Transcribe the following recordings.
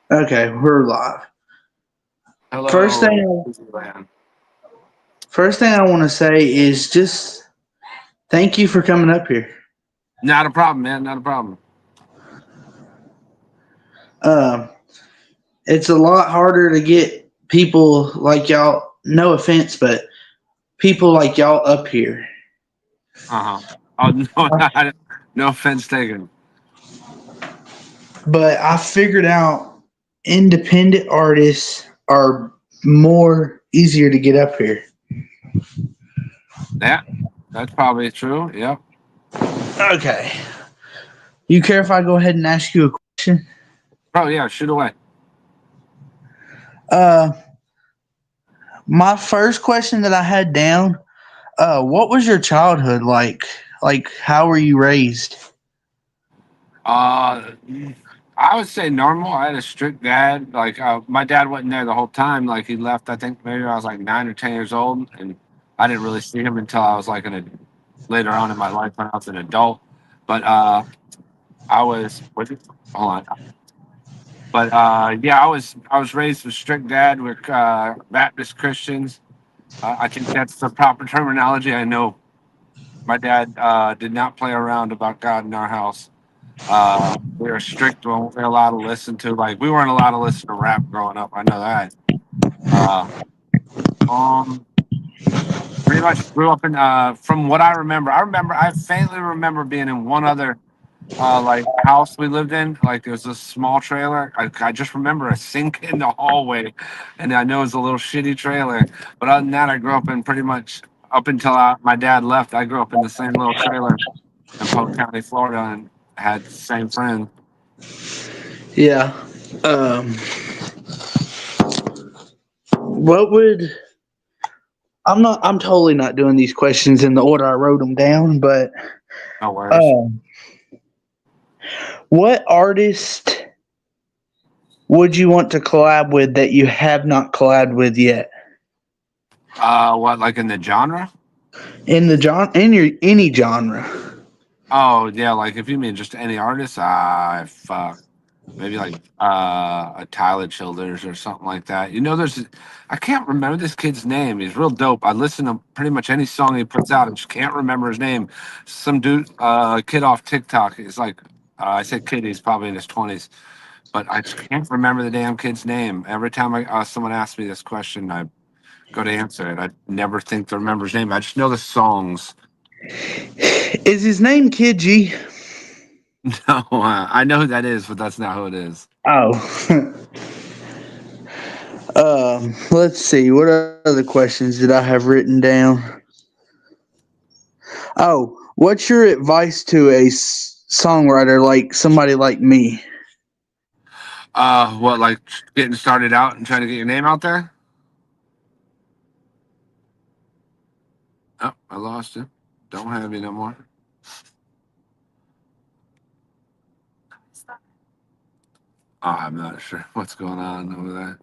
Okay, we're live. First Hello, thing, man. first thing I want to say is just thank you for coming up here. Not a problem, man. Not a problem. Um, it's a lot harder to get people like y'all. No offense, but people like y'all up here. Uh huh. Oh no, no offense taken. But I figured out independent artists are more easier to get up here. Yeah, that's probably true. Yep. Okay, you care if I go ahead and ask you a question? Oh yeah, shoot away. Uh, my first question that I had down. What was your childhood like? Like, how were you raised? Uh, I would say normal. I had a strict dad. Like my dad wasn't there the whole time. Like he left. I think maybe I was like 9 or 10 years old, and I didn't really see him until I was like later on in my life when I was an adult. But I was. What? Hold on. But yeah, I was raised with strict dad. We're Baptist Christians. I think that's the proper terminology. I know my dad did not play around about God in our house. We were strict. We weren't allowed to listen to we weren't allowed to listen to rap growing up. I know that. Uh, um, Pretty much grew up in. From what I remember, I faintly remember being in one other house we lived in. Like it was a small trailer. I just remember a sink in the hallway, and I know it was a little shitty trailer. But other than that, I grew up in pretty much up until my dad left. I grew up in the same little trailer in Polk County, Florida, and had the same friend. Yeah. Um, what would I'm totally not doing these questions in the order I wrote them down, but No worries. um, what artist would you want to collab with that you have not collabed with yet What like in the genre? in the in your any genre? Oh yeah, like if you mean just any artist, fuck. Maybe like a Tyler Childers or something like that. I can't remember this kid's name. He's real dope. I listen to pretty much any song he puts out. I just can't remember his name. Some dude, kid off TikTok. It's like I said, kid. He's probably in his 20s, but I just can't remember the damn kid's name. Every time someone asks me this question, I go to answer it. I never think to remember his name. I just know the songs. Is his name Kid G? No, I know who that is, but that's not who it is. Oh. Let's see. What other questions did I have written down? Oh, what's your advice to a songwriter like somebody like me? What like getting started out and trying to get your name out there? Oh, I lost you. Don't have you no more. Oh, I'm not sure what's going on over there.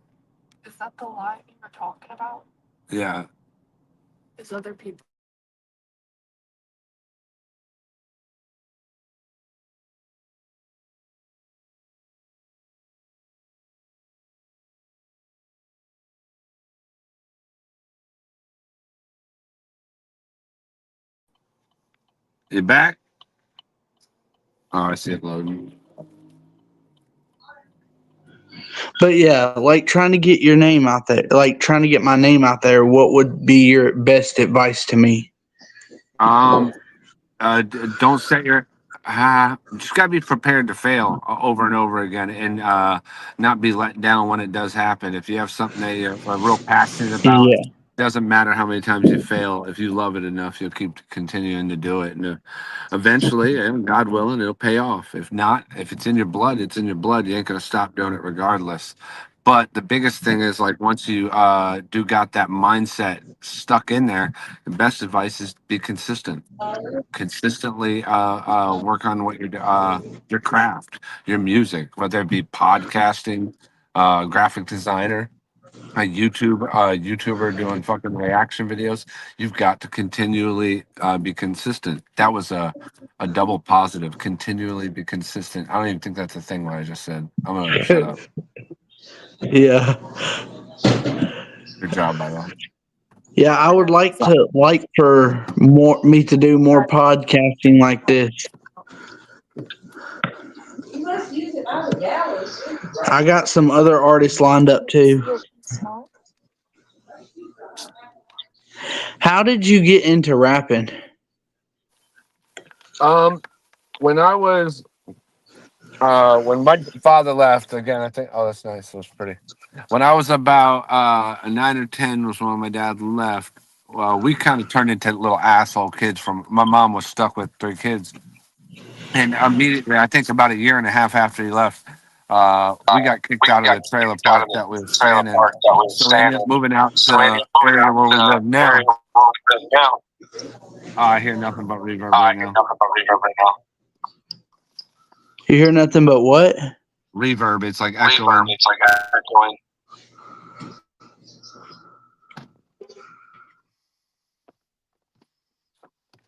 Yeah. You back? Oh, I see it loading. But yeah, like trying to get your name out there, like trying to get my name out there, what would be your best advice to me? Um, don't set your. Just gotta be prepared to fail over and over again, and not be let down when it does happen. If you have something that you're real passionate about, Yeah. doesn't matter how many times you fail. If you love it enough, you'll keep continuing to do it, and eventually, and God willing, it'll pay off. If not, if it's in your blood, it's in your blood. You ain't gonna stop doing it regardless. But the biggest thing is like once you do got that mindset stuck in there, the best advice is be consistent. Consistently work on your craft, your music, whether it be podcasting, graphic designer, a YouTuber doing fucking reaction videos. You've got to continually be consistent. That was a double positive. Continually be consistent. I don't even think that's a thing what I just said. I'm gonna shut up. Yeah. Good job, by the way. Yeah, I would like for more me to do more podcasting like this. I got some other artists lined up too. How did you get into rapping? Um, when I was when my father left again, I think. Oh, that's nice. It was pretty. When I was about 9 or 10 was when my dad left. Well, we kind of turned into little asshole kids. From my mom was stuck with 3 kids, and immediately, I think about a year and a half after he left, we got kicked out of the trailer park that we were staying in. So we ended up moving out to the area where we live now. I hear nothing but reverb right now. You hear nothing but what? Reverb. It's like echoing.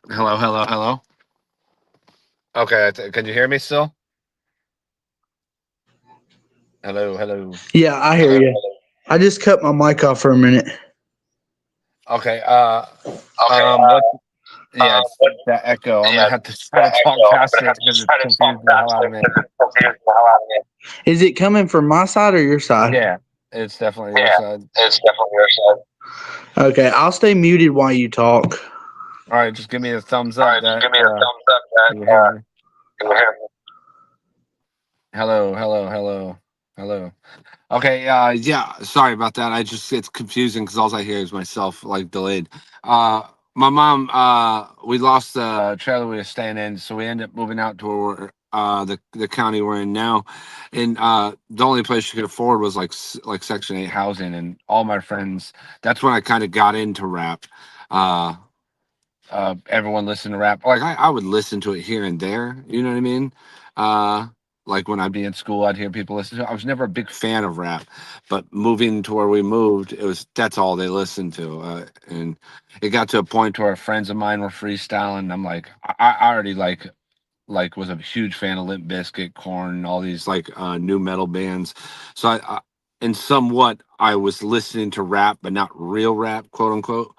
Hello, hello, hello. Okay, can you hear me still? Hello, hello. Yeah, I hear you. I just cut my mic off for a minute. Okay. What? Yeah, it's that echo. I'm gonna have to try to talk faster because it's confusing the hell out of me. Is it coming from my side or your side? Yeah, it's definitely your side. Okay, I'll stay muted while you talk. All right, just give me a thumbs up that you hear me. Hello, hello, hello, hello. Okay, yeah, sorry about that. It's confusing because all I hear is myself like delayed. Uh, my mom, we lost the trailer we were staying in, so we ended up moving out to the county we're in now, and the only place she could afford was like Section 8 housing, and all my friends. That's when I kind of got into rap. Uh, Everyone listened to rap. Like I would listen to it here and there. You know what I mean? Uh, like when I'd be in school, I'd hear people listen to it. I was never a big fan of rap, but moving to where we moved, that's all they listened to. And it got to a point where friends of mine were freestyling. And I'm like, I already was a huge fan of Limp Bizkit, Korn, all these new metal bands. So and somewhat I was listening to rap, but not real rap, quote unquote.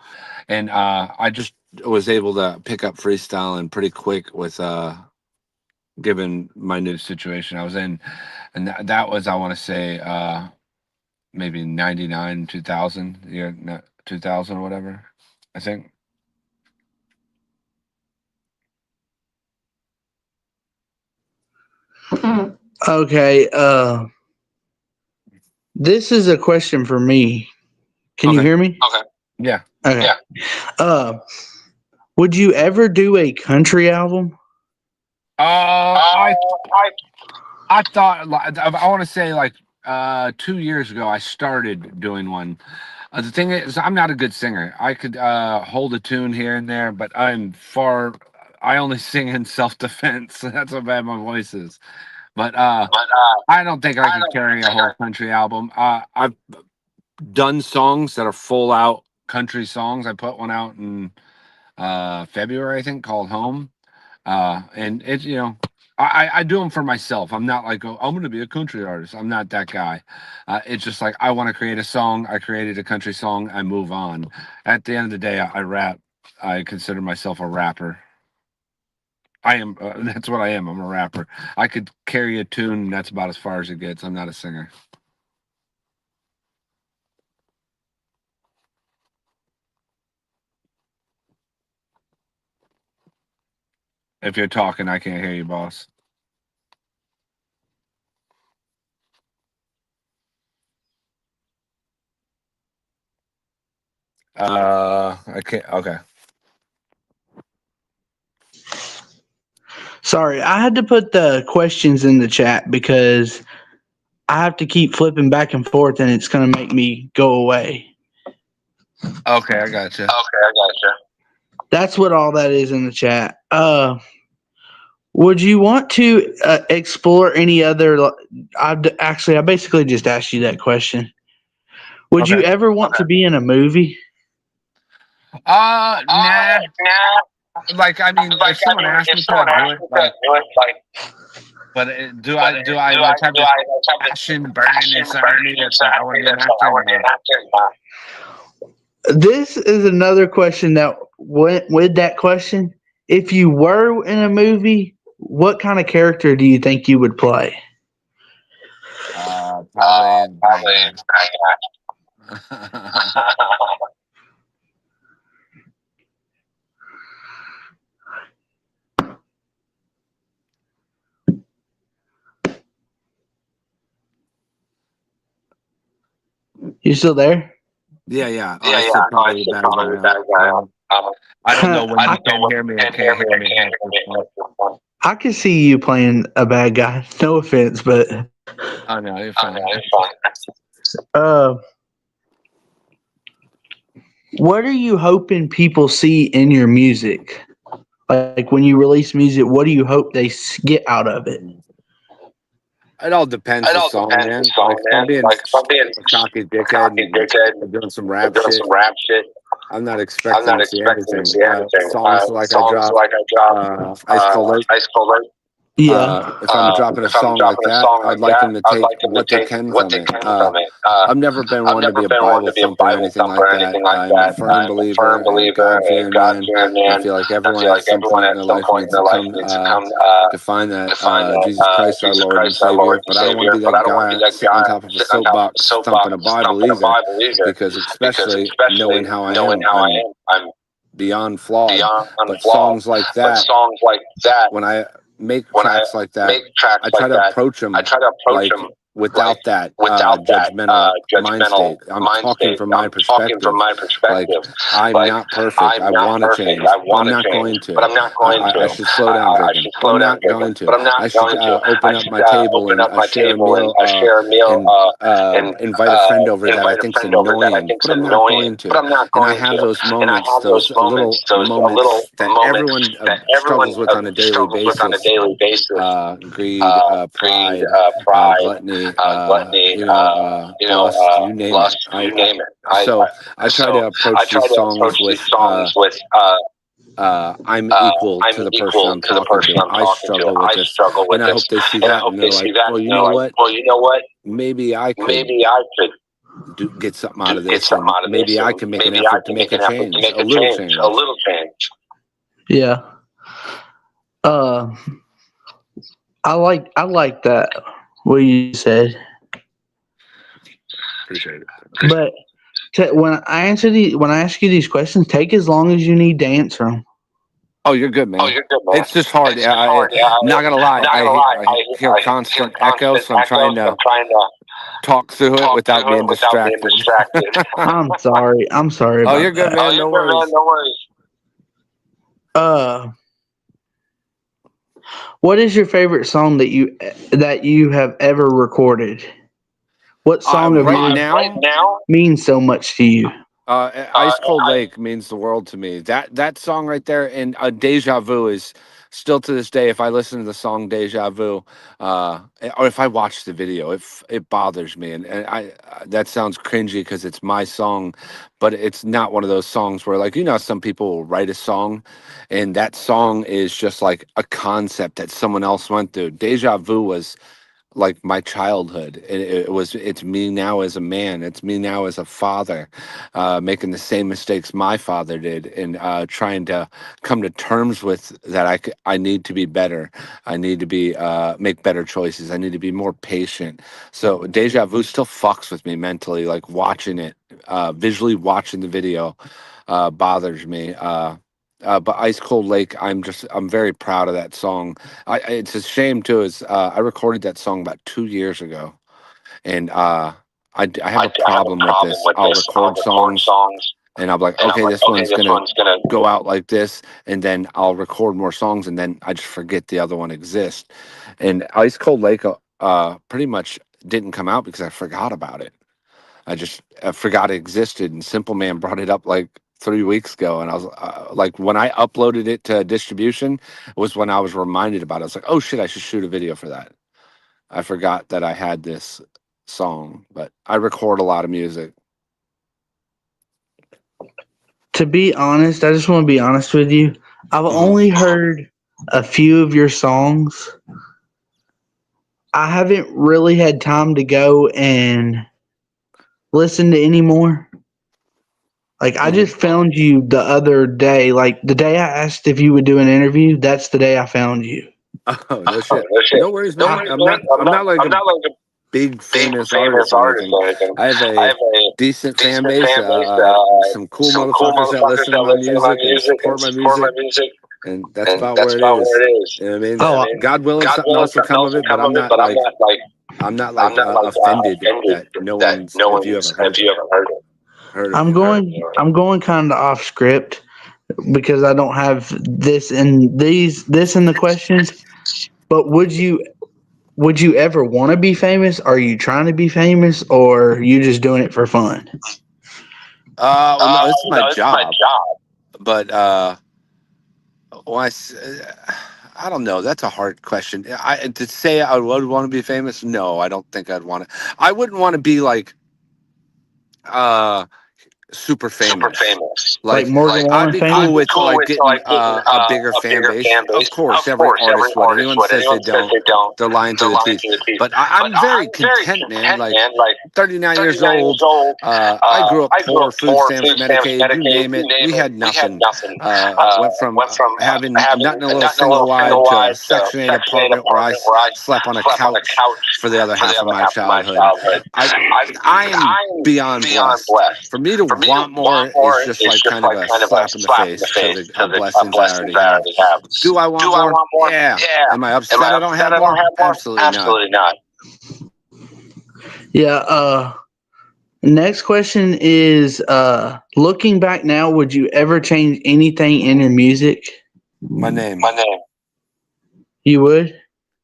And I just was able to pick up freestyling pretty quick with given my new situation I was in, and that was, I want to say, maybe 99, 2000, year 2000 or whatever, I think. Okay, this is a question for me. Can you Okay. hear me? Yeah. Okay. Yeah. Uh, would you ever do a country album? I thought I want to say 2 years ago I started doing one. The thing is, I'm not a good singer. I could hold a tune here and there, but I only sing in self defense. That's how bad my voice is. But I don't think I could carry a whole country album. I've done songs that are full out country songs. I put one out in February, I think, called Home. And it's, I do them for myself. I'm not like, oh, I'm going to be a country artist. I'm not that guy. It's just like, I want to create a song. I created a country song. I move on. At the end of the day, I rap. I consider myself a rapper. I am. That's what I am. I'm a rapper. I could carry a tune. That's about as far as it gets. I'm not a singer. If you're talking, I can't hear you, boss. I can't. Okay. Sorry, I had to put the questions in the chat because I have to keep flipping back and forth and it's going to make me go away. Okay, I got you. That's what all that is in the chat. Would you want to explore any other? I basically just asked you that question. Would you Okay. ever want to be in a movie? Nah. Like, I mean, if someone asked me to, I'd do it. Like, But do I like have this passion burning inside of me that I want to be an actor? No. This is another question that went with that question. If you were in a movie, what kind of character do you think you would play? Probably bad guy. You still there? Yeah. Oh, I said probably the bad guy. I don't know when you can hear me or can't hear me. That's the point. I can see you playing a bad guy. No offense, but Oh no, you're fine. uh, what are you hoping people see in your music? Like when you release music, what do you hope they get out of it? It all depends the song, man. Like if I'm being a cocky dickhead and doing some rap shit, I'm not expecting to see anything. Songs like I dropped, Ice Cold Lake. Yeah, If I'm dropping a song like that, I'd like them to take what they can from it. I've never been one to be a Bible thumper or anything like that. I'm a firm believer and God fearing man. I feel like everyone at some point in their life needs to come to find that Jesus Christ our Lord and Savior. But I don't want to be that guy sitting on top of a soapbox thumping a Bible either, because especially knowing how I am, I'm beyond flawed. But songs like that, when I make tracks like that, I try to approach them like without that judgmental mind state. I'm talking from my perspective. Like, I'm not perfect. I want to change, but I'm not going to. I should slow down drinking, but I'm not going to. I should open up my table and share a meal and invite a friend over that I think's annoying, but I'm not going to. And I have those moments, those little moments that everyone struggles with on a daily basis. Greed, pride, gluttony, lust, you name it. So I try to approach these songs with I'm equal to the person I'm talking to. I struggle with this, and I hope they see that and they're like, well, you know what? Maybe I could get something out of this, and maybe I can make an effort to make a change, a little change. yeah. Uh, I like that what you said, Appreciate it. but when I ask you these questions, take as long as you need to answer them. Oh, you're good, man. It's just hard. Not gonna lie, I hear constant echo, so I'm trying to talk through it without being distracted. I'm sorry. I'm sorry Oh, about you're good, that. man. No worries. Uh, what is your favorite song that you have ever recorded? What song of Right yours now, means so much to you? Ice Cold Lake means the world to me. That song right there, and Deja Vu is still to this day. If I listen to the song Deja Vu, or if I watch the video, it bothers me, and I that sounds cringy because it's my song, but it's not one of those songs where, like, some people will write a song, and that song is just like a concept that someone else went through. Deja Vu was like my childhood. It's me now as a man. It's me now as a father, making the same mistakes my father did, and trying to come to terms with that. I need to be better. I need to be make better choices. I need to be more patient. So Deja Vu still fucks with me mentally. Like watching it, visually watching the video, bothers me. But Ice Cold Lake, I'm very proud of that song. It's a shame too. Is I recorded that song about 2 years ago, and I have a problem with this. I'll record songs, and I'm like, okay, this one's gonna go out like this, and then I'll record more songs, and then I just forget the other one exists. And Ice Cold Lake, pretty much didn't come out because I forgot about it. I forgot it existed, and Simple Man brought it up like 3 weeks ago, and I was like, when I uploaded it to distribution, was when I was reminded about it. I was like, oh shit, I should shoot a video for that. I forgot that I had this song, but I record a lot of music. To be honest, I just want to be honest with you. I've only heard a few of your songs, I haven't really had time to go and listen to any more. Like I Mm. just found you the other day. Like the day I asked if you would do an interview, that's the day I found you. Oh, no shit. Oh, no shit. No worries, No man. worries, man. I'm not like I'm a not like a big big famous famous artist or artist anything. or anything. I have I a have a decent fan decent base, fan base. some cool Some cool motherfuckers that motherfuckers listen to that my listen to my music and music and support my support my music, music, and that's and about that's where it about is. where it is. You know what I mean? Oh, God willing, God something willing, else will something come else of will it, but come of it, but I'm not like offended offended that no that one's no if you one's haven't if you haven't heard it. heard of I'm me already. going kind of off script because I don't have this in the questions. But would you ever want to be famous? Are you trying to be famous, or you just doing it for fun? Well, no, this is my No, it's my job, job. but well, I don't know. That's a hard question. I to say I would want to be famous. No, I don't think I'd want to. I wouldn't want to be like uh super Super famous. famous. Like Like Morgan I'd Wallen be I'd cool famous? be with cool like with getting getting a bigger a fan bigger base. fan Of base. course, Of every course, every artist would. artist Anyone would. says they Anyone says don't, they don't, they're lying to they're the lying teeth. to the teeth. But But I'm very I'm very content, man. content, Like man. Like 39 years 39 years old. old. I grew up I grew poor, up food poor, stamps, food stamps, Medicaid, you Medicaid, name you it. name We it. had We had nothing. nothing. Went from Went from having having nothing a little nothing a single little wide single to a wide to a Section 8 Section 8 apartment where I apartment where I slept on a slept on a couch couch for the other for the half of other my half of my childhood. childhood. I am I'm beyond beyond blessed. blessed. For me to For me to want more want is more just is like just kind of like a kind of a slap in the slap in the face because face of because of blessings I blessings already I have. already have. Do I want Do I more? want more? Yeah. Yeah. Am I Am upset I I don't upset have I don't more? have more? Absolutely not. Absolutely not. Yeah. Next question is looking back now, would you ever change anything in your music? My name. My name. You would?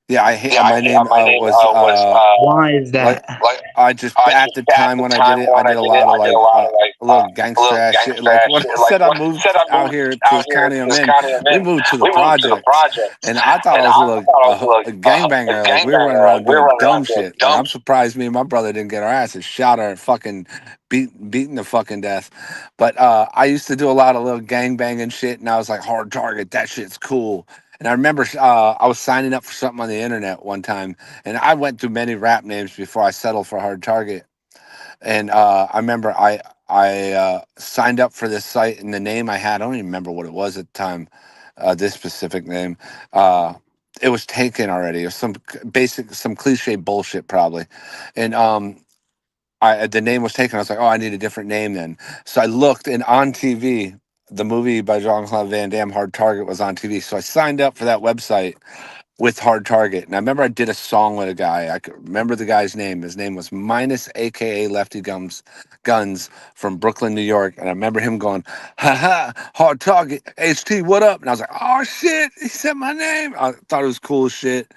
Yeah, I hate Yeah, my name my name was was Why is like that? like I just I at just the at time the when I did time it, I when I did a did it, lot of I did a like lot of like a little a gangster little ass shit. gangster Like ass when shit. I Like said I when I moved said I out moved here to out this here county to I'm this in, county I'm we in, moved to the we moved to the projects, projects, and I thought and I was I thought I was a like a gangbanger. Like we were running gangbanger. around Like we were doing running dumb around doing shit. Like dumb. I'm surprised me and my brother didn't get our asses shot or fucking beaten the fucking death. But I used to do a lot of little gangbanging shit, and I was like hard target. That shit's cool. And I remember I was signing up for something on the internet one time, and I went through many rap names before I settled for Hard Target. And I remember I signed up for this site, and the name I had, I don't even remember what it was at the time. This specific name, uh, it was taken already. It was some cliche bullshit probably, and the name was taken. I was like, oh, I need a different name then. So I looked, and on TV, the movie by Jean-Claude Van Damme, Hard Target, was on TV. So I signed up for that website with Hard Target. And I remember I did a song with a guy. I could remember the guy's name. His name was Minus, aka Lefty Guns from Brooklyn, New York. And I remember him going, ha ha, Hard Target, HT, what up? And I was like, oh shit, he said my name. I thought it was cool as shit.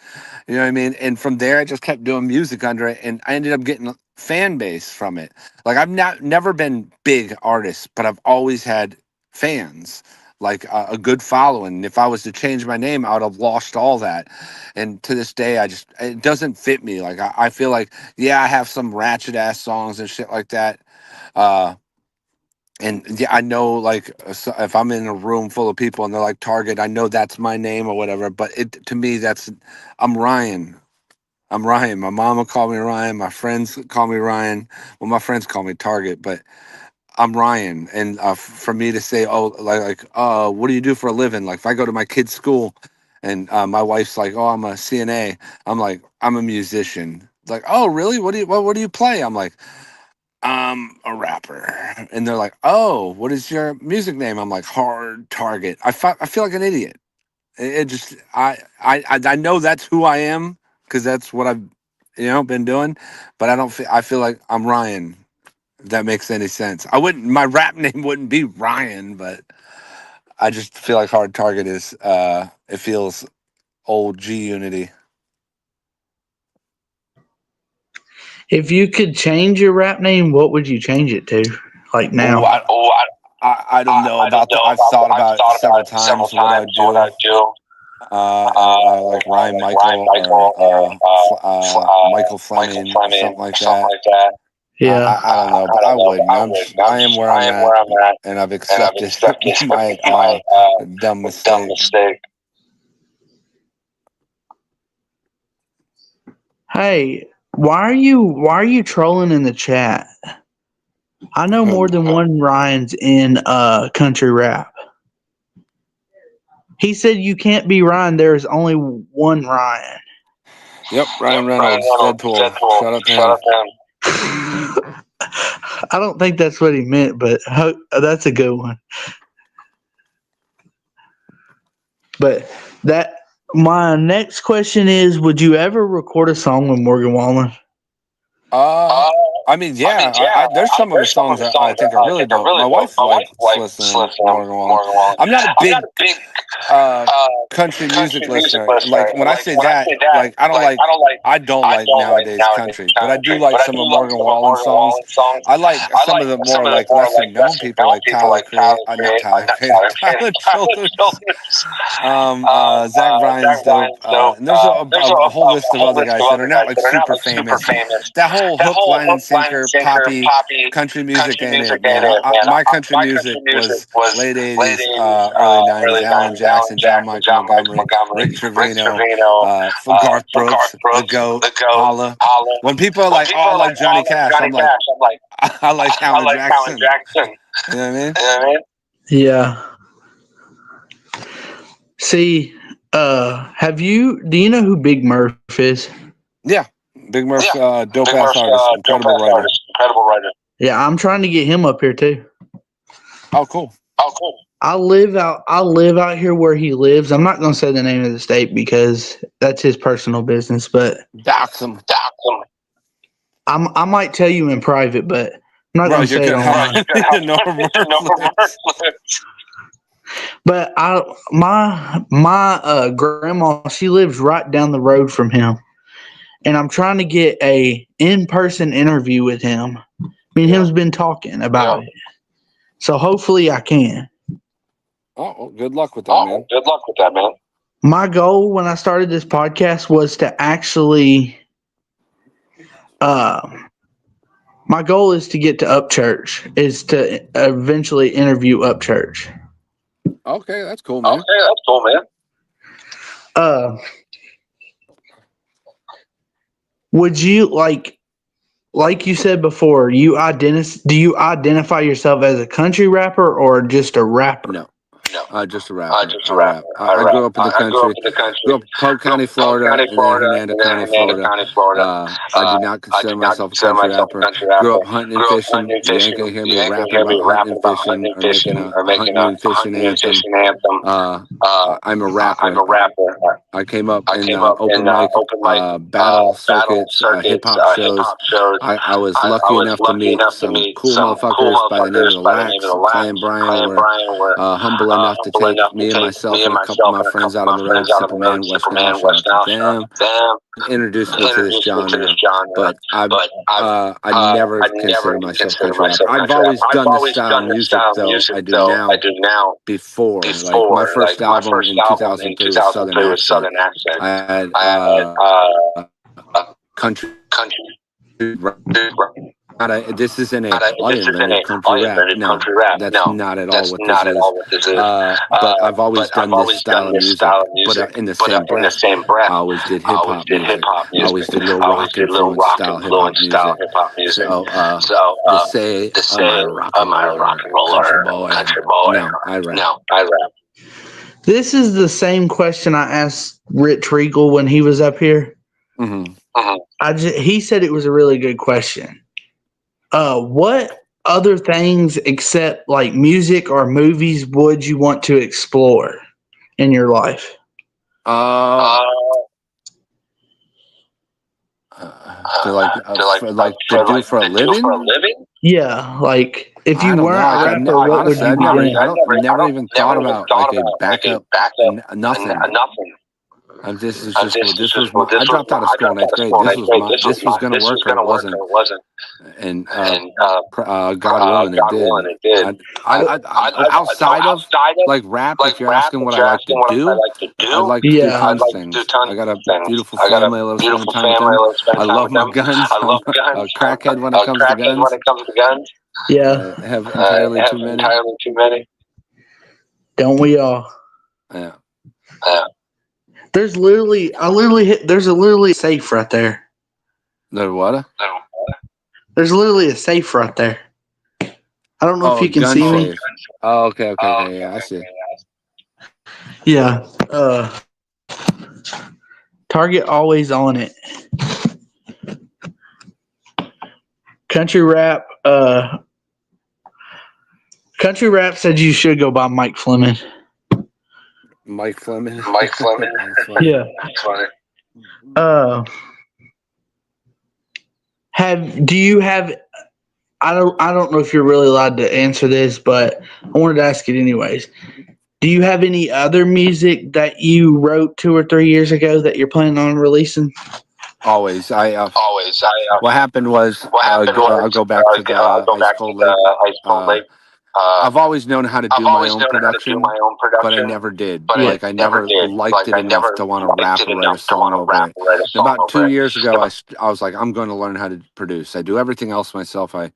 You know what I mean? And from there, I just kept doing music under it. And I ended up getting a fan base from it. Like I've never been big artist, but I've always had fans, like a good following. If I was to change my name, I would have lost all that. And to this day, it doesn't fit me. Like I feel like, yeah, I have some ratchet ass songs and shit like that. Uh, and yeah, I know like if I'm in a room full of people and they're like Target, I know that's my name or whatever. But to me, I'm Ryan. I'm Ryan. My mama called me Ryan. My friends call me Ryan. Well, my friends call me Target, but I'm Ryan, and for me to say, oh, what do you do for a living? Like, if I go to my kid's school, and my wife's like, oh, I'm a CNA. I'm like, I'm a musician. It's like, oh, really? What do you play? I'm like, I'm a rapper, and they're like, oh, what is your music name? I'm like, Hard Target. I feel like an idiot. It just I know that's who I am because that's what I've been doing, but I feel like I'm Ryan, if that makes any sense. My rap name wouldn't be Ryan, but I just feel like Hard Target is it feels old G Unity. If you could change your rap name, what would you change it to? Like Oh, now? I don't know I don't about that. know I've about thought that. I've about it thought about several it several times what I'd times. What do. I do, Like Ryan like Ryan Michael Michael or or Michael Michael Fleming or Fleming something or like something that. like that. Yeah. I don't know, I but I don't know, but wouldn't. I would. I am where I I'm am at, where I'm at, and I've and I've accepted accepted my my dumb dumb mistake. mistake. Hey, why are you trolling in the chat? I know more than one Ryan's in country rap. He said you can't be Ryan. There is only one Ryan. Yep, Ryan Reynolds, Deadpool. Shout out to him. I don't think that's what he meant, but that's a good one. But my next question is: would you ever record a song with Morgan Wallen? I mean, yeah. There's some of his songs that I think are really dope. My wife likes listening to Morgan Wallen. I'm not a big country music listener. Like when I say that, like I don't like nowadays country, but I do like some of Morgan Wallen's songs. I like some of the more like lesser known people, like Tyler Creator, not Tyler Creator, Tyler Childers. Zach Bryan's dope. And there's a whole list of other guys that are not like super famous. That whole hook, line, and sinker, poppy country music ain't it, man. My country music was late 80s, early 90s. Alan Jackson, John Michael Montgomery, Rick Trevino, Garth Brooks, The GOAT, Holla. When people are like, "Oh, I like Johnny Cash," I'm like, "I like Alan Jackson." You know what I mean? Yeah. See, do you know who Big Murph is? Yeah. Big Murph, dope ass artist, incredible writer. Yeah, I'm trying to get him up here too. Oh, cool. I live out here where he lives. I'm not gonna say the name of the state because that's his personal business, but dox him. I might tell you in private, but I'm not gonna say it online. But my grandma, she lives right down the road from him, and I'm trying to get a in-person interview with him. Me and him's been talking about it, so hopefully I can. Oh, well, good luck with that, man. My goal when I started this podcast was to actually, my goal is to get to Upchurch, is to eventually interview Upchurch. Okay, that's cool, man. Would you like you said before? Do you identify yourself as a country rapper or just a rapper? No. Just a rapper. I grew up in the country. Grew up in Polk County, Florida, and then Hernando County, Florida. I do not consider myself a country rapper. Grew up hunting and fishing. You ain't gonna hear me rapping about hunting and fishing or making a hunting and fishing anthem. I'm a rapper. I came up in open mic battle circuits, hip hop shows. I was lucky enough to meet some cool motherfuckers by the name of the Lax, Clay and Brian were humble enough to take me and myself and a couple of my friends out on the road. Superman, West Nile, shout out to them. Introduced me to this genre, but I never considered myself country rapper. I've always done this style of music, though. I do now. Before, like my first album in 2003 was Southern Accent. I had country. This isn't a country rap. No, that's not at all what this is. But I've always done this style of music. But in the same breath, I always did hip hop music. I always did little rock influence style hip hop music. So to say, am I a rock and roller, country boy? No, I rap. This is the same question I asked Rich Regal when he was up here. He said it was a really good question. What other things except like music or movies would you want to explore in your life? To do for a living? Yeah, like if you weren't a rapper, what would you be doing? I've never even thought about like a backup. Nothing. I dropped out of school in 8th grade. This was gonna work or it wasn't. And God willing, it did. Outside of like rap, if you're asking what I like to do, I like to do tons of things. I got a beautiful family. I love spending time with them. I love my guns. I'm a crackhead when it comes to guns. Yeah, I have entirely too many. Don't we all? Yeah. There's literally a safe right there. The what? There's literally a safe right there. I don't know if Oh, you can gun see me. safe. Oh, okay. Yeah, I see. Yeah. Target always on it. Country rap. Country rap said you should go by Mike Fleming. Mike Fleming. That's funny. Yeah. Uh, do you have? I don't know if you're really allowed to answer this, but I wanted to ask it anyways. Do you have any other music that you wrote 2 or 3 years ago that you're planning on releasing? Always. What happened was, I'll go back to the Ice Cold Lake. Uh, I've always known how to do my own production, but I never did. Yeah. Like, I never liked it enough to want to rap or write a song over it. And about 2 years ago, I was like, I'm going to learn how to produce. I do everything else myself. I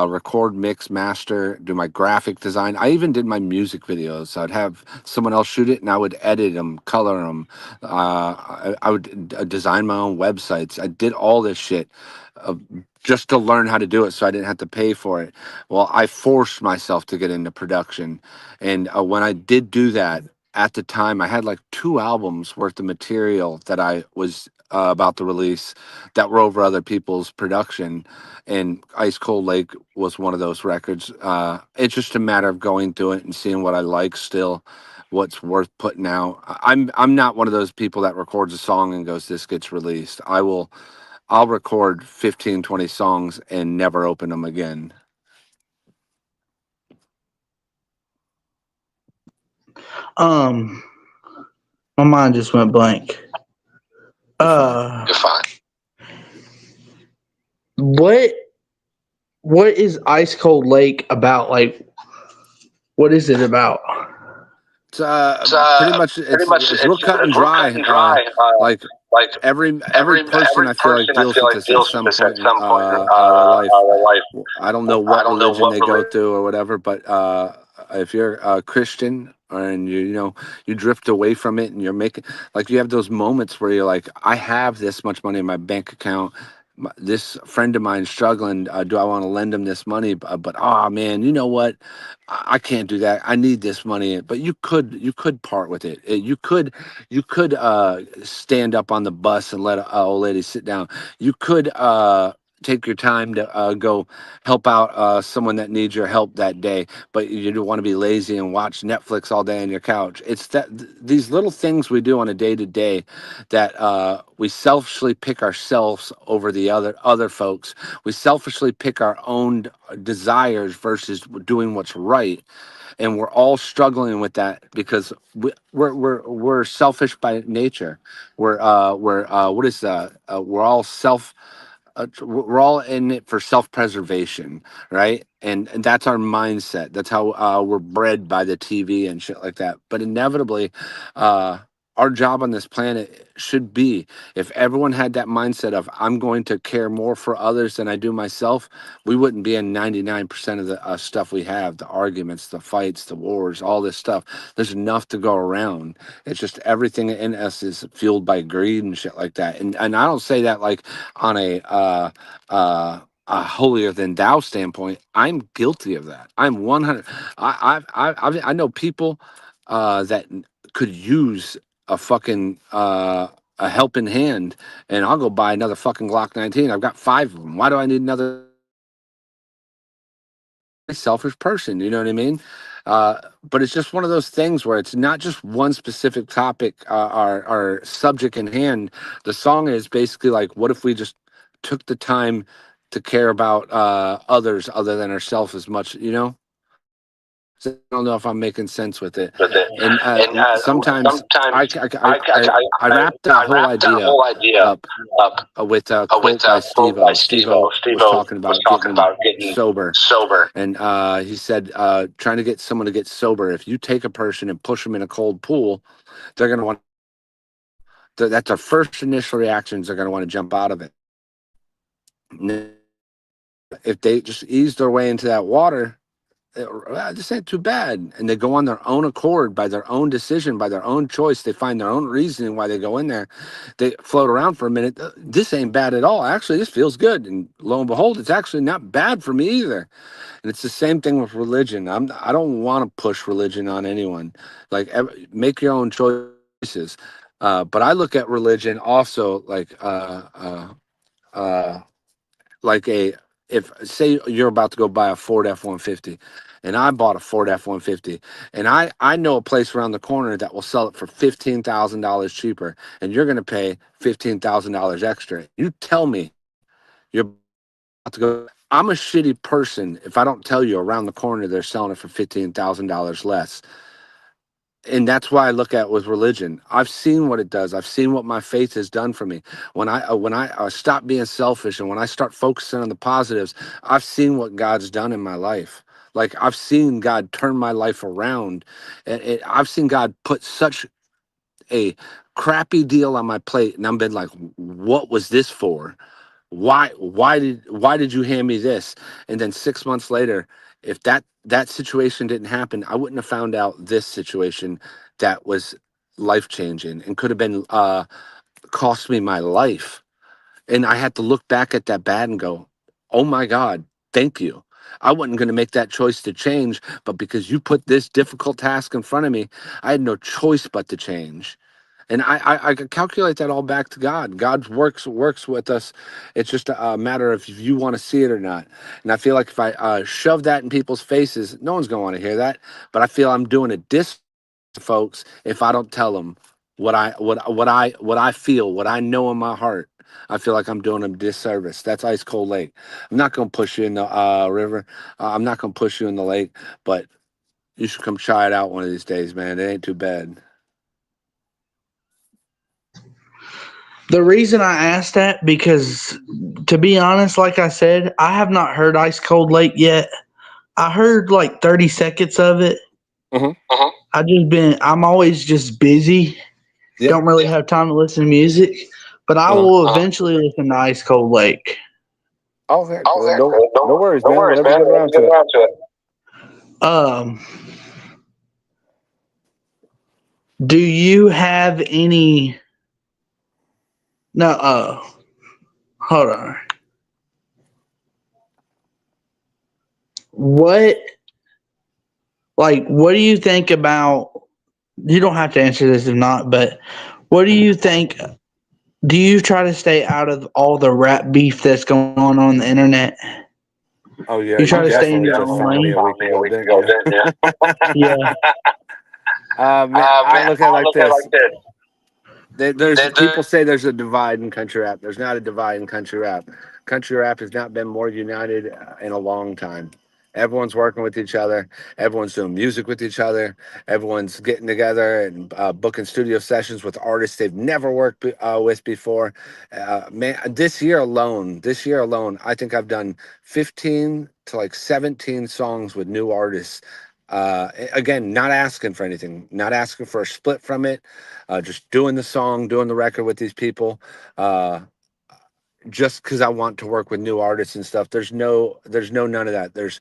record, mix, master, do my graphic design. I even did my music videos. So I'd have someone else shoot it, and I would edit them, color them. I would design my own websites. I did all this shit. Uh, just to learn how to do it so I didn't have to pay for it. Well, I forced myself to get into production. And when I did do that, at the time, I had like 2 albums worth of material that I was about to release that were over other people's production. And Ice Cold Lake was one of those records. It's just a matter of going through it and seeing what I like still, what's worth putting out. I'm not one of those people that records a song and goes, this gets released. I'll record 15, 20 songs and never open them again. Um, my mind just went blank. You're fine. What is Ice Cold Lake about? Like, what is it about? It's pretty much it's real cut and dry. Like every person I feel like deals with this at some point in their life. I don't know what religion they go through or whatever, but if you're a Christian and you drift away from it and you're making, like, you have those moments where you're like, I have this much money in my bank account. This friend of mine struggling. Do I want to lend him this money? But oh man, you know what? I can't do that. I need this money. But you could part with it. You could stand up on the bus and let a old lady sit down. You could take your time to go help out someone that needs your help that day, but you don't want to be lazy and watch Netflix all day on your couch. It's these little things we do on a day to day that we selfishly pick ourselves over the other folks. We selfishly pick our own desires versus doing what's right, and we're all struggling with that because we're selfish by nature. We're what is we're all we're all in it for self-preservation, right? And that's our mindset. That's how we're bred by the TV and shit like that. But inevitably, uh, our job on this planet should be, if everyone had that mindset of, I'm going to care more for others than I do myself, we wouldn't be in 99% of the stuff we have, the arguments, the fights, the wars, all this stuff. There's enough to go around. It's just everything in us is fueled by greed and shit like that. And I don't say that like on a holier than thou standpoint. I'm guilty of that. I'm 100. I know people that could use a fucking a helping hand, and I'll go buy another fucking Glock 19. I've got 5 of them. Why do I need another? Selfish person, you know what I mean? But it's just one of those things where it's not just one specific topic, our subject in hand. The song is basically like, what if we just took the time to care about others other than ourselves as much, you know? So I don't know if I'm making sense with it. And sometimes I wrapped the whole idea up with a quote by Steve-O. Steve-O was talking about getting sober. And he said, trying to get someone to get sober, if you take a person and push them in a cold pool, they're going to want, that's their first initial reactions. They're going to want to jump out of it. If they just ease their way into that water, This ain't too bad. And they go on their own accord, by their own decision, by their own choice. They find their own reasoning why they go in there. They float around for a minute. This ain't bad at all. Actually, this feels good. And lo and behold, it's actually not bad for me either. And it's the same thing with religion. I don't want to push religion on anyone. Like, make your own choices. But I look at religion also like a if say you're about to go buy a Ford F-150, and I bought a Ford F-150, and I know a place around the corner that will sell it for $15,000 cheaper, and you're going to pay $15,000 extra. You tell me you're about to go. I'm a shitty person if I don't tell you around the corner they're selling it for $15,000 less. And that's why I look at it with religion. I've seen what it does. I've seen what my faith has done for me. When I stop being selfish and when I start focusing on the positives, I've seen what God's done in my life. Like, I've seen God turn my life around. I've seen God put such a crappy deal on my plate, and I've been like, "What was this for? Why did you hand me this?" And then 6 months later, if that situation didn't happen, I wouldn't have found out this situation that was life changing and could have been cost me my life. And I had to look back at that bad and go, "Oh my God, thank you." I wasn't going to make that choice to change, but because you put this difficult task in front of me, I had no choice but to change. And I could calculate that all back to God. God works with us. It's just a matter of if you want to see it or not. And I feel like if I shove that in people's faces, no one's going to want to hear that. But I feel I'm doing a disservice to folks if I don't tell them what I feel, what I know in my heart. I feel like I'm doing them disservice. That's Ice Cold Lake. I'm not going to push you in the river. I'm not going to push you in the lake, but you should come try it out one of these days, man. It ain't too bad. The reason I asked that, because to be honest, like I said, I have not heard Ice Cold Lake yet. I heard like 30 seconds of it. Mhm. I'm always just busy. Yep. Don't really have time to listen to music, but I Uh-huh. will eventually listen to Ice Cold Lake. Okay. Okay. No worries, No man. worries, Whenever you man. get Whenever you around get to it. around to it. Um, do you have any? No. Hold on. What what do you think about? You don't have to answer this if not, but what do you think? Do you try to stay out of all the rap beef that's going on the internet? Oh yeah, You you try to stay in definitely your just own found me lane. a week ago, didn't you? Didn't you? Yeah. Man, I Man, look at it I like look at it this. like this. There's There, people say there's a divide in country rap. There's not a divide in country rap. Country rap has not been more united in a long time. Everyone's working with each other. Everyone's doing music with each other. Everyone's getting together and booking studio sessions with artists they've never worked with before. Man, this year alone, I think I've done 15 to like 17 songs with new artists. Again, not asking for anything, not asking for a split from it, just doing the song, doing the record with these people, just because I want to work with new artists and stuff. There's no none of that. There's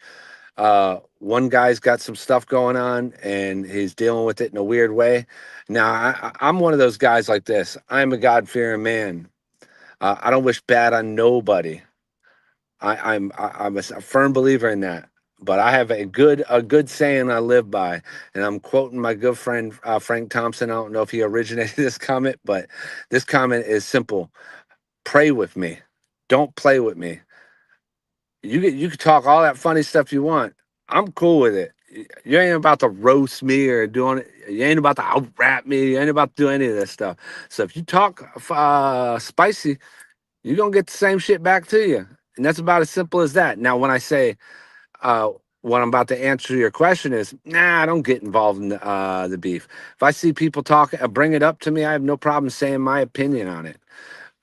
one guy's got some stuff going on and he's dealing with it in a weird way. Now I'm one of those guys like this. I'm a God-fearing man. I don't wish bad on nobody. I'm a firm believer in that. But I have a good saying I live by, and I'm quoting my good friend Frank Thompson. I don't know if he originated this comment, but this comment is simple: pray with me, don't play with me. You can talk all that funny stuff you want. I'm cool with it. You ain't about to roast me or doing it. You ain't about to out rap me. You ain't about to do any of this stuff. So if you talk spicy, you're gonna get the same shit back to you. And that's about as simple as that. Now, when I say what I'm about to answer your question is, nah, I don't get involved in the beef. If I see people talk, bring it up to me, I have no problem saying my opinion on it.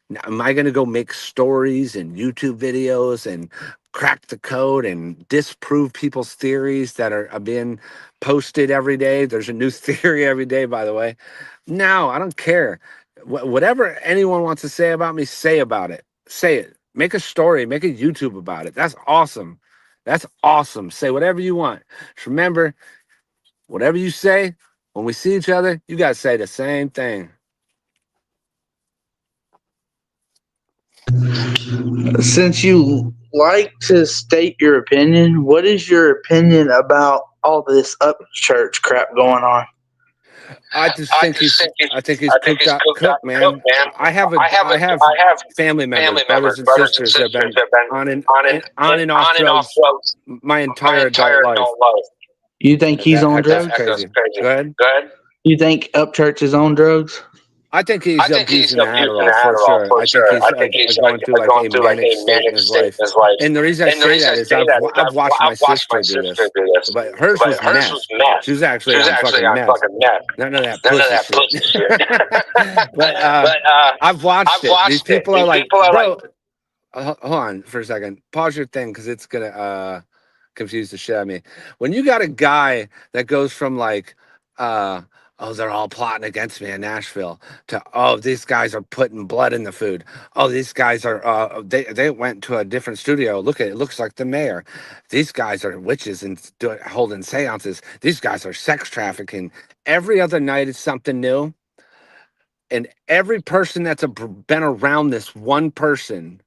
Now, am I going to go make stories and YouTube videos and crack the code and disprove people's theories that are being posted every day? There's a new theory every day, by the way. No, I don't care. Whatever anyone wants to say about me, say about it. Say it. Make a story. Make a YouTube about it. That's awesome. That's awesome. Say whatever you want. Just remember, whatever you say, when we see each other, you got to say the same thing. Since you like to state your opinion, what is your opinion about all this up church crap going on? I just think he's cooked, man. I have family members, brothers and sisters that have been on and off drugs my entire adult life. You think he's on That's drugs? crazy. Go ahead. You think Upchurch is on drugs? I think he's abusing the Adderall for sure. I think he's going through like a manic state in his life. And the reason I say that is I've watched my sister do this, but hers was meth. She was actually on fucking meth. None of that pussy shit. But I've watched it. These people are like, bro. Hold on for a second. Pause your thing because it's gonna confuse the shit out of me. When you got a guy that goes from like, oh, they're all plotting against me in Nashville, to oh, these guys are putting blood in the food. Oh, these guys are they went to a different studio. Look at it, looks like the mayor. These guys are witches and holding seances. These guys are sex trafficking. Every other night is something new, and every person that's been around this one person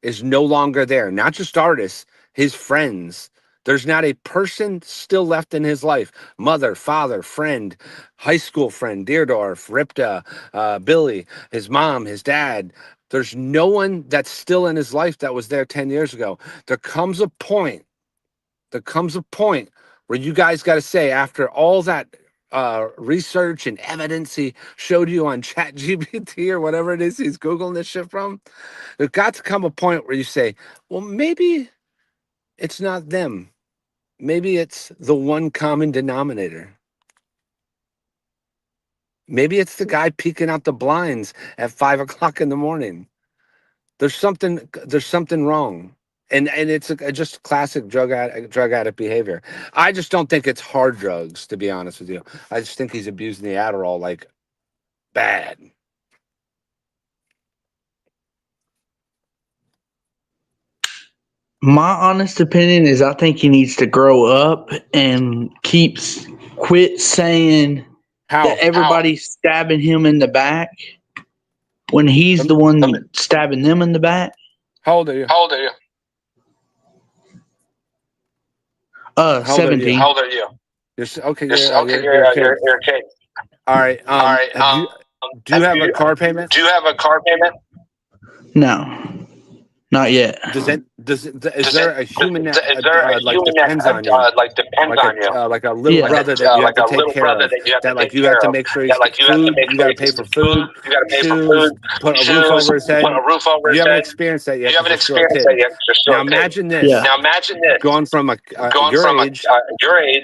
is no longer there. Not just artists, his friends. There's not a person still left in his life. Mother, father, friend, high school friend, Deerdorf, Ripta, Billy, his mom, his dad. There's no one that's still in his life that was there 10 years ago. There comes a point where you guys got to say, after all that research and evidence he showed you on ChatGPT or whatever it is he's Googling this shit from, there's got to come a point where you say, well, maybe it's not them. Maybe it's the one common denominator. Maybe it's the guy peeking out the blinds at 5 o'clock in the morning. There's something wrong. And it's just classic drug addict behavior. I just don't think it's hard drugs, to be honest with you. I just think he's abusing the Adderall like bad. My honest opinion is I think he needs to grow up and quit saying How? that everybody's stabbing him in the back when he's the one stabbing them in the back. How old are you? 17. How old are you? You're a kid. All right. Do you have a car payment? No, not yet. Is there a human that depends on you? Like a little Yeah. brother that you have to take care of. That like you have to make sure he's food. You got to pay for food, shoes, put a roof over his head. You haven't experienced that yet because you're still a kid. Now imagine this: Yeah. going from your age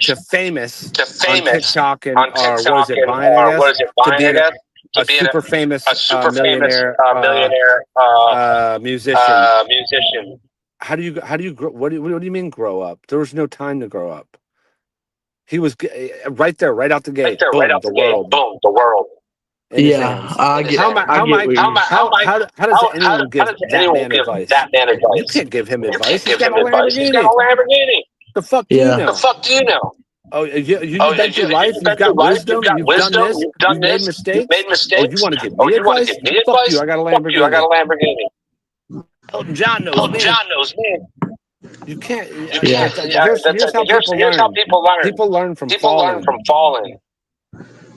to famous on TikTok and or what is it, Vine, I guess, to being a super famous millionaire musician. How do you grow? What do you mean grow up? There was no time to grow up. He was right there, right out the gate. Boom, the world. In his Yeah, hands. I get. How does anyone give that man advice? You can't give him advice. He's got a Lamborghini. The fuck do you know? Oh, you've been through life. You've got wisdom. You've done this. You've made mistakes. Oh, you want to give me advice? Fuck you. I got a Lamborghini. Elton John knows me. You can't. Yeah. Here's how people learn. People learn from falling.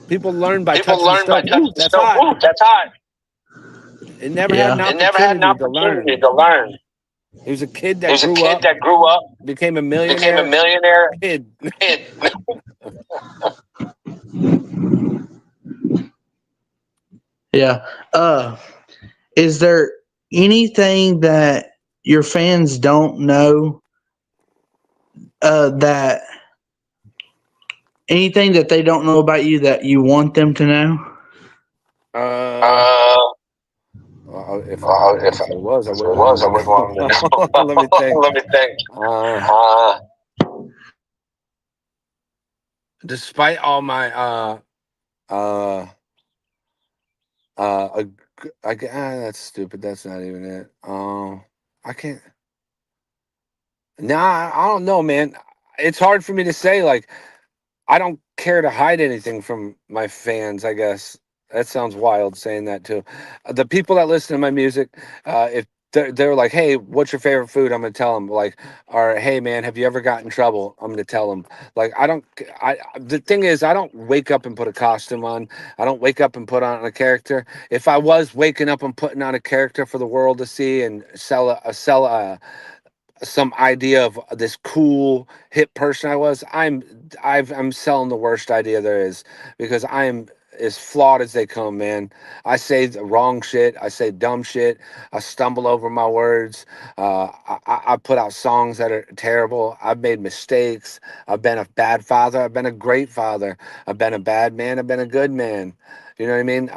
People learn by touching the stove. Ooh, that's hot. It never had an opportunity to learn. He was a kid that grew up, became a millionaire. Kid. Yeah. Is there anything that your fans don't know? That anything that they don't know about you that you want them to know? If it was, I wouldn't want to know. Let me think. Despite all my that's stupid. That's not even it. I can't. Nah, I don't know, man. It's hard for me to say. Like, I don't care to hide anything from my fans, I guess. That sounds wild saying that too. The people that listen to my music, if they're like, "Hey, what's your favorite food?" I'm gonna tell them. Like, or "Hey, man, have you ever got in trouble?" I'm gonna tell them. Like, I don't. The thing is, I don't wake up and put a costume on. I don't wake up and put on a character. If I was waking up and putting on a character for the world to see and sell a some idea of this cool hip person I was, I'm selling the worst idea there is, because I'm as flawed as they come, man. I say the wrong shit. I say dumb shit. I stumble over my words. I put out songs that are terrible. I've made mistakes. I've been a bad father. I've been a great father. I've been a bad man. I've been a good man. You know what I mean?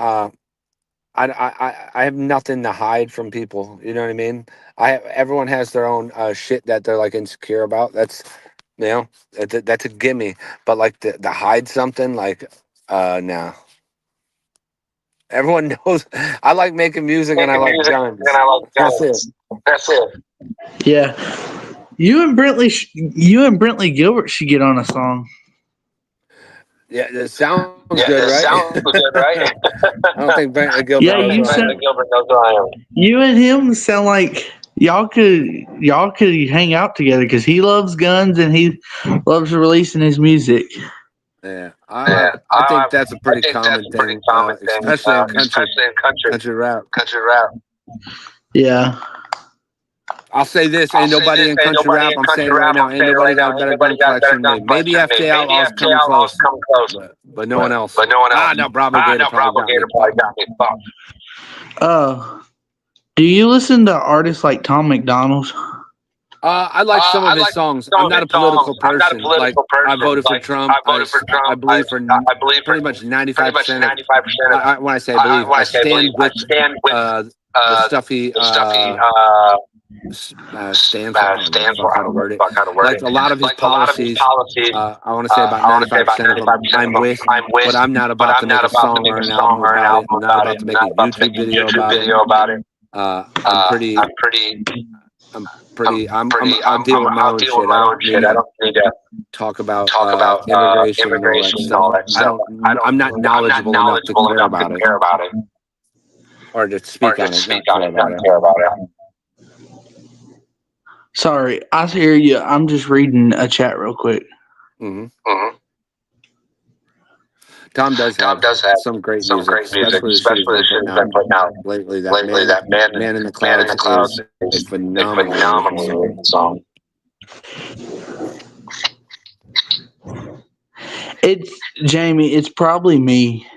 I have nothing to hide from people. You know what I mean? Everyone has their own shit that they're like insecure about. That's, that's a gimme. But like to hide something, like no. Everyone knows I like making music and I Making like music and guns. I like That's it. guns. That's it. Yeah. You and Brentley Gilbert should get on a song. Yeah, it sounds Yeah, good, it right? sounds good, right? I don't think Bentley Gilbert Yeah, knows you who I sound. am. Gilbert knows who I am. You and him sound like y'all could hang out together because he loves guns and he loves releasing his music. Yeah, Yeah, I think that's a I pretty think that's common a pretty thing, common thing, especially in especially in country rap. country rap. Yeah. I'll say this: I'll ain't say nobody this: in ain't country nobody rap. in I'm country saying right rap. now, I'm ain't saying nobody right got now, a ain't better nobody gun got a better collection than gun me. Maybe collection than me. FJ Maybe Outlaw's FJ coming Outlaw's close, coming close, but no one else. but no one else. No, Bravo Gator No, probably Bravo got me. Gator Fuck. probably got me. Fuck. Do you listen to artists like Tom McDonald? I like some I of his like songs. some I'm of not his a songs. political I'm not a person. Like, political I person. voted for Like, Trump. I voted for I Trump. believe for I believe for pretty much pretty 95 much percent of. 95% of. When I say I believe, When I I say believe, stand I with stand with uh, the uh, stuff he the stuff he stands for. I don't know the stands for. fuck I how to don't know word it. the fuck how to word Like it. a lot of his Like a lot of his policies, policies, I want to say about I want to say about 95% of them 95% of I'm them with, I'm with, but I'm not but about to I'm make not a about to song make or a an album song or an about it. album I'm not about it. about to I'm make not a about to make YouTube a video YouTube about it. video about it. I'm pretty. I'm pretty. I'm I'm pretty. I'll I'm, deal with my I'll own deal with shit. I my own don't need shit. I to don't need to talk about talk about immigration and all that immigration and stuff. all that stuff. I'm not I'm not knowledgeable enough to knowledgeable care enough to about it care about it or to or speak on just it, speak not on care it, not about it. care about it. Sorry, I hear you. I'm just reading a chat real quick. hmm Mm-hmm. Tom does Tom have does have some great some music, great music, especially the shit he's especially been the shit putting he's out been putting out lately. That lately. That man in the man in clouds the clouds is a is a phenomenally written phenomenally song. written song. It's Jamie. It's probably me.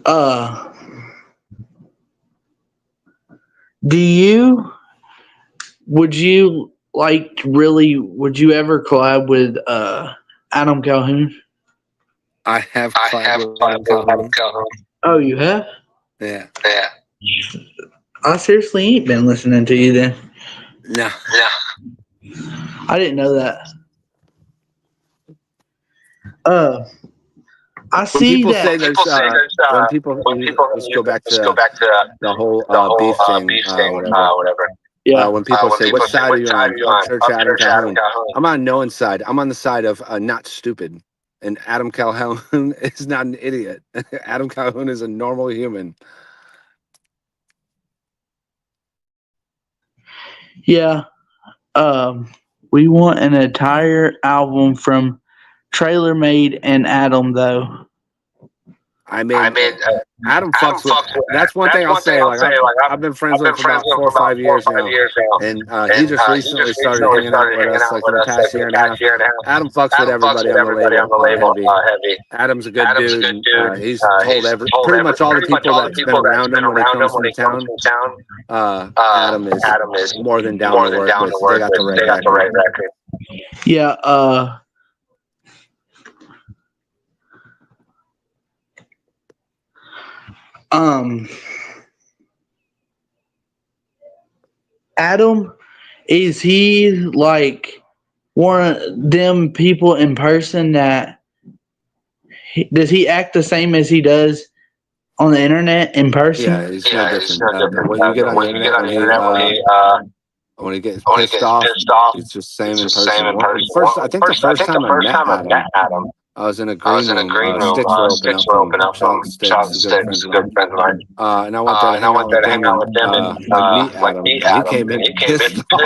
Uh, do you? Would you like really? Would you ever collab with Adam Calhoun? I have I collabed have with played Adam with Adam Calhoun. Calhoun. Oh, you have? Yeah. Yeah. I seriously ain't been listening to you then. No. No. I didn't know that. Uh, I When see people say that. there's when people When people let's go back just go to back to the whole the whole beef thing, beef thing, whatever. whatever. Yeah. When people When say, "What people say, side are "What you side on? are you Up on? church, Up Adam church, Adam Calhoun." Calhoun. I'm on no one's side. I'm on the side of not stupid, and Adam Calhoun is not an idiot. Adam Calhoun is a normal human. Yeah. We want an entire album from Trailer Made and Adam, though. I I mean, mean, Adam Adam fucks with. fucks with. That's one That's thing I'll one thing say. I'll Like say. Like I've been friends I've with been him for friends about with him four for or about 5 years 4 or 5 now, years now, and he and just he just recently started recently hanging out started with hanging us out like in with the us like past in year the and a past half. year and a half. Adam fucks with Adam fucks everybody with on the everybody on label the label heavy. heavy. Adam's a good Adam's a dude. good dude. He's told He's told pretty much all the pretty much people all the that's been people that's around been him when he around him comes when from he comes town. from town. Adam is Adam is more than down more to than work down to with. They work got with. the right They got the record. right record. Yeah. Um. Adam, is he like one of them people in person that does he act the same as he does on the internet in person? Yeah, it's no different. What you get on the internet when he gets pissed off, it's just same in person. I think the first time I met Adam, I was in a green room. Sticks were open up from Chunk Sticks, a good friend of mine. And I went there to hang out with them and meet Adam. And he came in pissed off.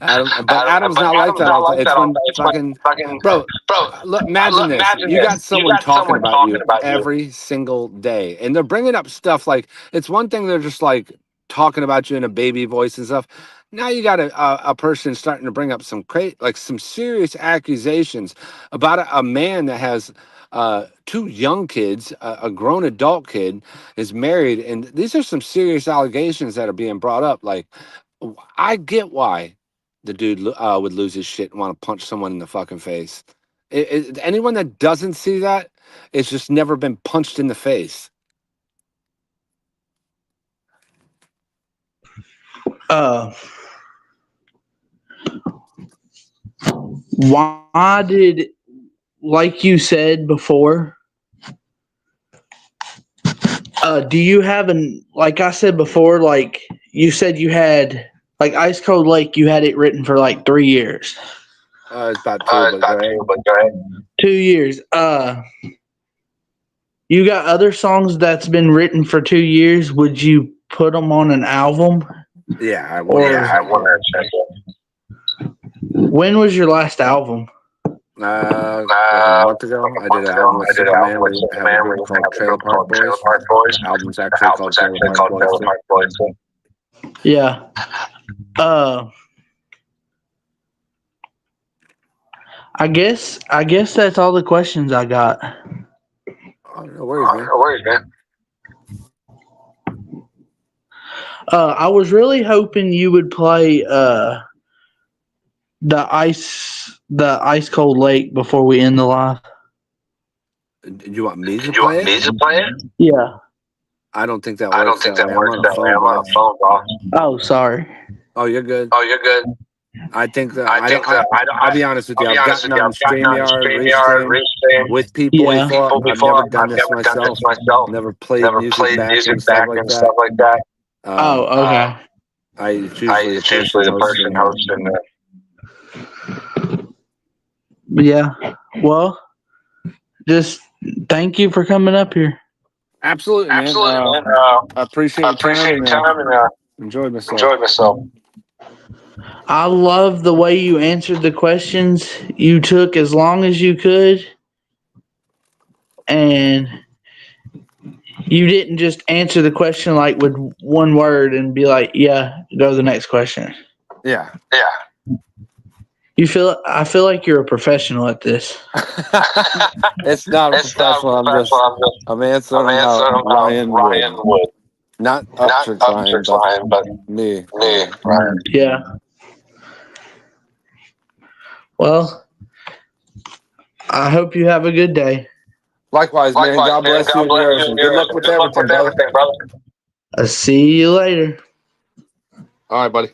Adam's not like that all the time. It's when fucking bro. Look, imagine this: you got someone talking about you every single day, and they're bringing up stuff like it's one thing they're just like talking about you in a baby voice and stuff. Now you got a person starting to bring up some some serious accusations about a man that has 2 young kids, a grown adult kid is married, and these are some serious allegations that are being brought up. Like, I get why the dude would lose his shit and want to punch someone in the fucking face. Anyone that doesn't see that, it's just never been punched in the face. Why did, like you said before, do you have like I said before, like you said you had, like Ice Cold Lake, you had it written for like 3 years. It's about 2, but go ahead. 2 years. You got other songs that's been written for 2 years. Would you put them on an album? Yeah, I want to check it. When was your last album? A month ago, I did an album with Superman. We have a group called Trailer Park Boys. The album's actually called Trailer Park Boys. Yeah. I guess that's all the questions I got. Oh, no worries, man. I was really hoping you would play the Ice Cold Lake before we end the live. You want me to play it? Yeah. I don't think that works. I'm on a phone, bro. Oh, sorry. Oh, you're good. I think that I'll be honest with you. I've gotten on StreamYard, Restream with people before. I've never done this myself. Never played music back and stuff like that. Okay. It's usually the person hosting it. Yeah. Well, just thank you for coming up here. Absolutely, man. I appreciate your time and enjoyed myself. I love the way you answered the questions. You took as long as you could, and you didn't just answer the question like with one word and be like, "Yeah, go to the next question." Yeah. I feel like you're a professional at this. It's not a professional. I'm answering how Ryan would. Not Upchurch Ryan, but me, Ryan. Yeah. Well, I hope you have a good day. Likewise, man. God bless you and yours. And good luck with everything, brother. I'll see you later. All right, buddy.